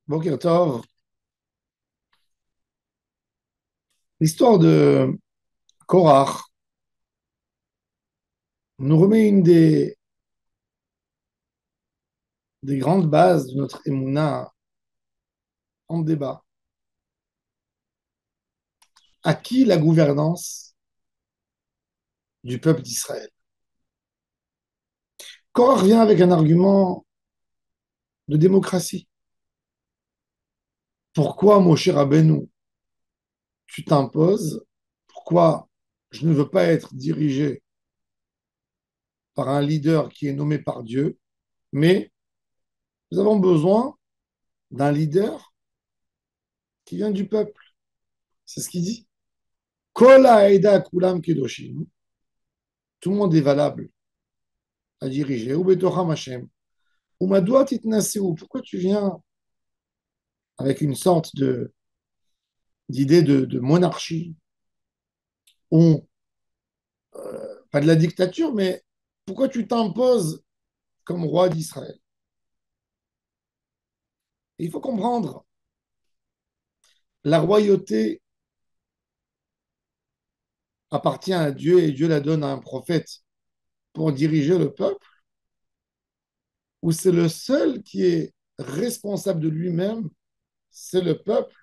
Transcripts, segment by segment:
Boker Tov. L'histoire de Korach nous remet une des grandes bases de notre Emouna en débat. À qui la gouvernance du peuple d'Israël? Korach vient avec un argument de démocratie. Pourquoi, mon cher Rabbeinu, tu t'imposes? Pourquoi je ne veux pas être dirigé par un leader qui est nommé par Dieu, mais nous avons besoin d'un leader qui vient du peuple. C'est ce qu'il dit. Kol ha'eda kulam kedoshim. Tout le monde est valable à diriger. Ou betocham Hashem. Ou madoua titnaseou. Pourquoi tu viens avec une sorte d'idée de monarchie ou pas de la dictature, mais pourquoi tu t'imposes comme roi d'Israël? Il faut comprendre, la royauté appartient à Dieu et Dieu la donne à un prophète pour diriger le peuple, ou c'est le seul qui est responsable de lui-même, c'est le peuple,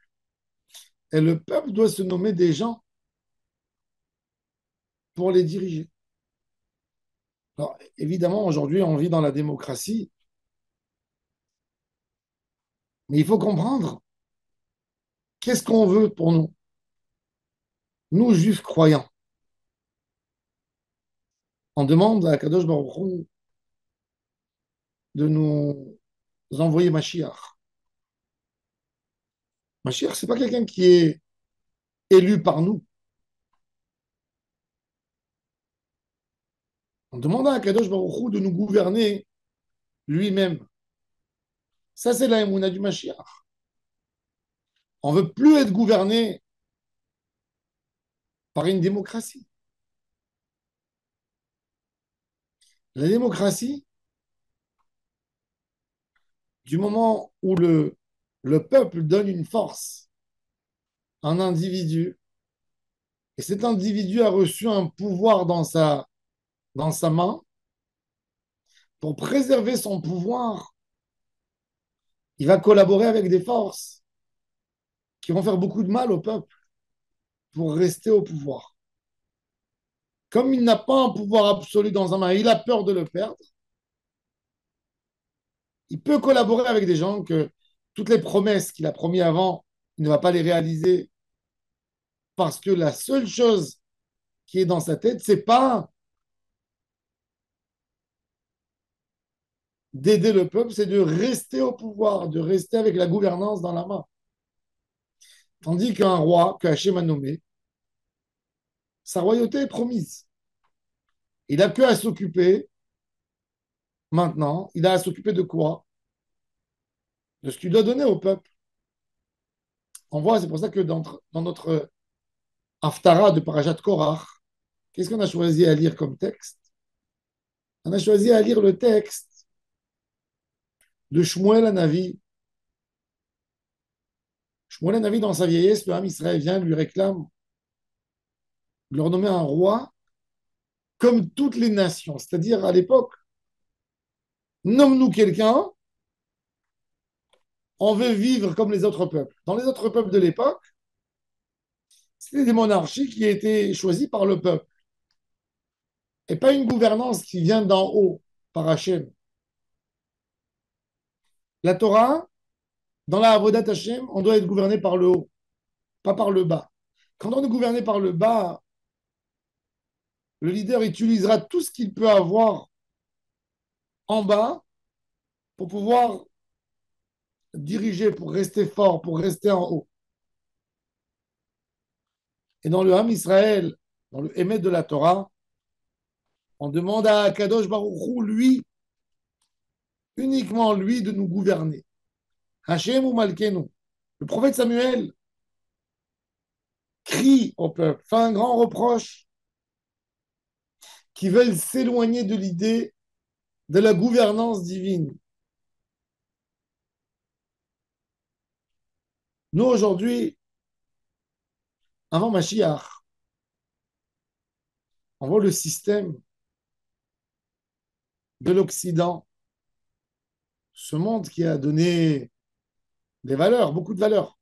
et le peuple doit se nommer des gens pour les diriger. Alors, évidemment, aujourd'hui, on vit dans la démocratie, mais il faut comprendre qu'est-ce qu'on veut pour nous, nous, juifs croyants. On demande à Kadosh Baruch Hu de nous envoyer Mashiach. Mashiach, ce n'est pas quelqu'un qui est élu par nous. On demande à Kadosh Baruch Hu de nous gouverner lui-même. Ça, c'est la Emouna du Mashiach. On ne veut plus être gouverné par une démocratie. La démocratie, du moment où le peuple donne une force à un individu, et cet individu a reçu un pouvoir dans sa main, pour préserver son pouvoir, il va collaborer avec des forces qui vont faire beaucoup de mal au peuple pour rester au pouvoir. Comme il n'a pas un pouvoir absolu dans sa main, il a peur de le perdre, il peut collaborer avec des gens que toutes les promesses qu'il a promis avant, il ne va pas les réaliser parce que la seule chose qui est dans sa tête, c'est pas d'aider le peuple, c'est de rester au pouvoir, de rester avec la gouvernance dans la main. Tandis qu'un roi que Hachem a nommé, sa royauté est promise. Il n'a que à s'occuper maintenant, il a à s'occuper de quoi? De ce qu'il doit donner au peuple. On voit, c'est pour ça que dans notre Haftara de Parashat Korach, qu'est-ce qu'on a choisi à lire comme texte? On a choisi à lire le texte de Shmuel Hanavi. Shmuel Hanavi, dans sa vieillesse, le Ham Israël vient, lui réclame de leur nommer un roi comme toutes les nations. C'est-à-dire, à l'époque, nomme-nous quelqu'un, on veut vivre comme les autres peuples. Dans les autres peuples de l'époque, c'était des monarchies qui étaient choisies par le peuple et pas une gouvernance qui vient d'en haut par Hachem. La Torah, dans la Avodat Hachem, on doit être gouverné par le haut, pas par le bas. Quand on est gouverné par le bas, le leader utilisera tout ce qu'il peut avoir en bas pour pouvoir diriger, pour rester fort, pour rester en haut. Et dans le Ham Israël, dans le Hémet de la Torah, on demande à Kadosh Baruch Hu, lui, uniquement lui, de nous gouverner. Hachem ou Malkenu. Le prophète Samuel crie au peuple, fait un grand reproche, qui veulent s'éloigner de l'idée de la gouvernance divine. Nous, aujourd'hui, avant Mashiach, on voit le système de l'Occident, ce monde qui a donné des valeurs, beaucoup de valeurs,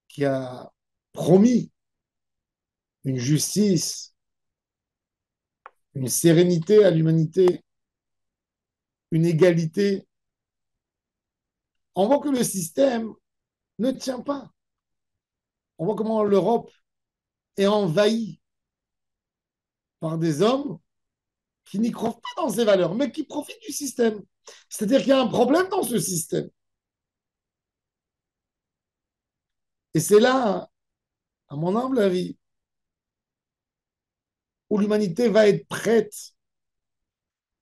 qui a promis une justice, une sérénité à l'humanité, une égalité. On voit que le système ne tient pas. On voit comment l'Europe est envahie par des hommes qui n'y croient pas dans ces valeurs, mais qui profitent du système. C'est-à-dire qu'il y a un problème dans ce système. Et c'est là, à mon humble avis, où l'humanité va être prête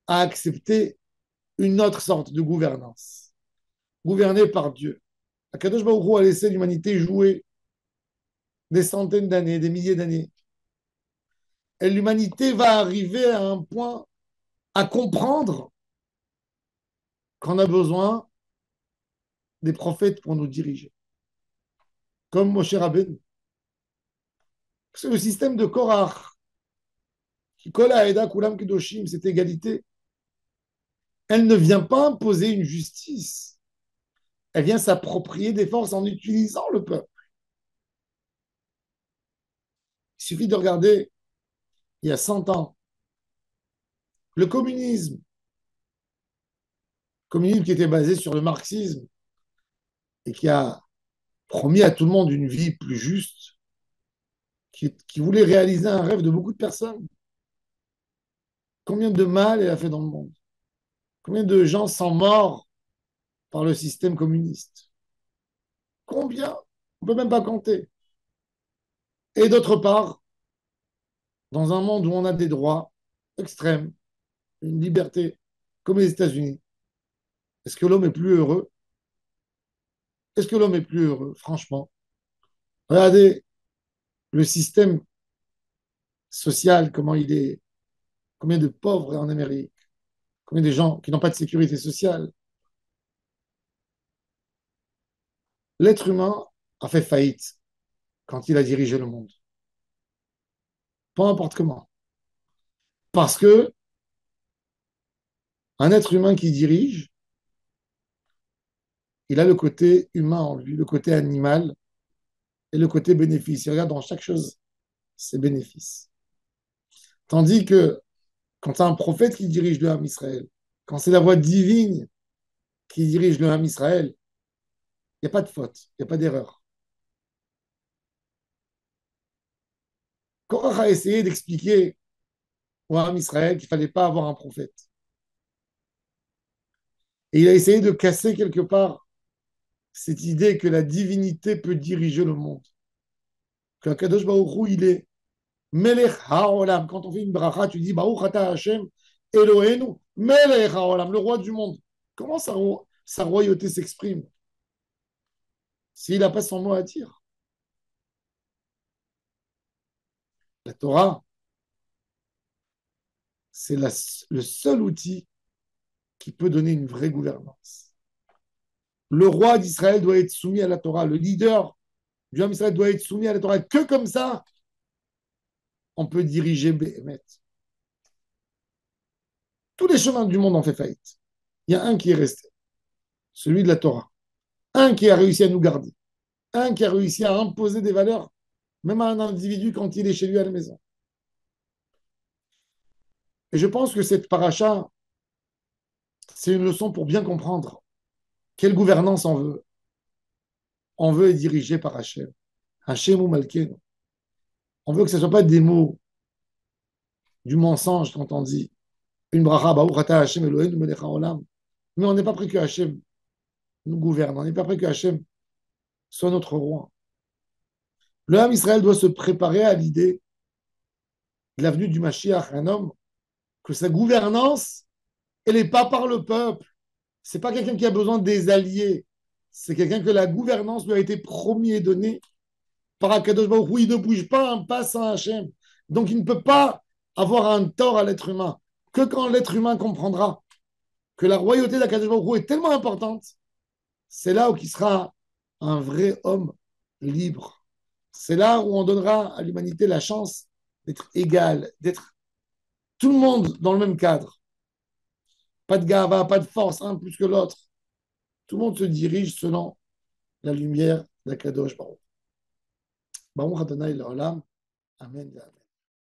à accepter une autre sorte de gouvernance, gouvernée par Dieu. Akadosh Baruch Hu a laissé l'humanité jouer des centaines d'années, des milliers d'années. Et l'humanité va arriver à un point à comprendre qu'on a besoin des prophètes pour nous diriger, comme Moshe Rabbeinu. C'est le système de Korach, qui colle à Eda Kulam Kedoshim, cette égalité. Elle ne vient pas imposer une justice. Elle vient s'approprier des forces en utilisant le peuple. Il suffit de regarder, il y a 100 ans, le communisme qui était basé sur le marxisme et qui a promis à tout le monde une vie plus juste, qui voulait réaliser un rêve de beaucoup de personnes. Combien de mal elle a fait dans le monde? Combien de gens sont morts par le système communiste? Combien? On ne peut même pas compter. Et d'autre part, dans un monde où on a des droits extrêmes, une liberté, comme les États-Unis, est-ce que l'homme est plus heureux? Est-ce que l'homme est plus heureux, franchement? Regardez le système social, comment il est, combien de pauvres en Amérique, combien de gens qui n'ont pas de sécurité sociale. L'être humain a fait faillite quand il a dirigé le monde. Peu importe comment. Parce que un être humain qui dirige, il a le côté humain en lui, le côté animal et le côté bénéfice. Il regarde dans chaque chose ses bénéfices. Tandis que quand c'est un prophète qui dirige le Ham Israël, quand c'est la voix divine qui dirige le Ham Israël, il n'y a pas de faute, il n'y a pas d'erreur. Korach a essayé d'expliquer au Ham Israël qu'il ne fallait pas avoir un prophète. Et il a essayé de casser quelque part cette idée que la divinité peut diriger le monde. Que Kadosh Baruch Hu, il est Melech HaOlam. Quand on fait une bracha, tu dis Baruch Ata Hashem Elohenu Melech HaOlam, le roi du monde. Comment sa royauté s'exprime s'il n'a pas son mot à dire? La Torah, c'est le seul outil qui peut donner une vraie gouvernance. Le roi d'Israël doit être soumis à la Torah. Le leader du Ham Israël doit être soumis à la Torah. Que comme ça, on peut diriger Béhémet. Tous les chemins du monde ont fait faillite. Il y a un qui est resté, celui de la Torah. Un qui a réussi à nous garder. Un qui a réussi à imposer des valeurs, même à un individu quand il est chez lui à la maison. Et je pense que cette paracha, c'est une leçon pour bien comprendre quelle gouvernance on veut. On veut être dirigé par Hachem. Hachem ou Malken. On veut que ce ne soit pas des mots du mensonge quand on dit une bracha, Baruch Hashem Elohim, Melech Haolam. Mais on n'est pas prêt que Hachem nous gouverne. On n'est pas prêt que Hachem soit notre roi. Le Ham Israël doit se préparer à l'idée de la venue du Mashiach, un homme, que sa gouvernance, elle n'est pas par le peuple. C'est pas quelqu'un qui a besoin des alliés. C'est quelqu'un que la gouvernance lui a été promis et donnée par Akadosh Baruch Hu. Il ne bouge pas un pas sans Hachem. Donc il ne peut pas avoir un tort à l'être humain. Que quand l'être humain comprendra que la royauté d'Akadosh Baruch Hu est tellement importante, c'est là où il sera un vrai homme libre. C'est là où on donnera à l'humanité la chance d'être égal, d'être tout le monde dans le même cadre. Pas de gava, pas de force, un plus que l'autre. Tout le monde se dirige selon la lumière d'Akadosh Baruch. Baruch Adonai Leolam. Amen.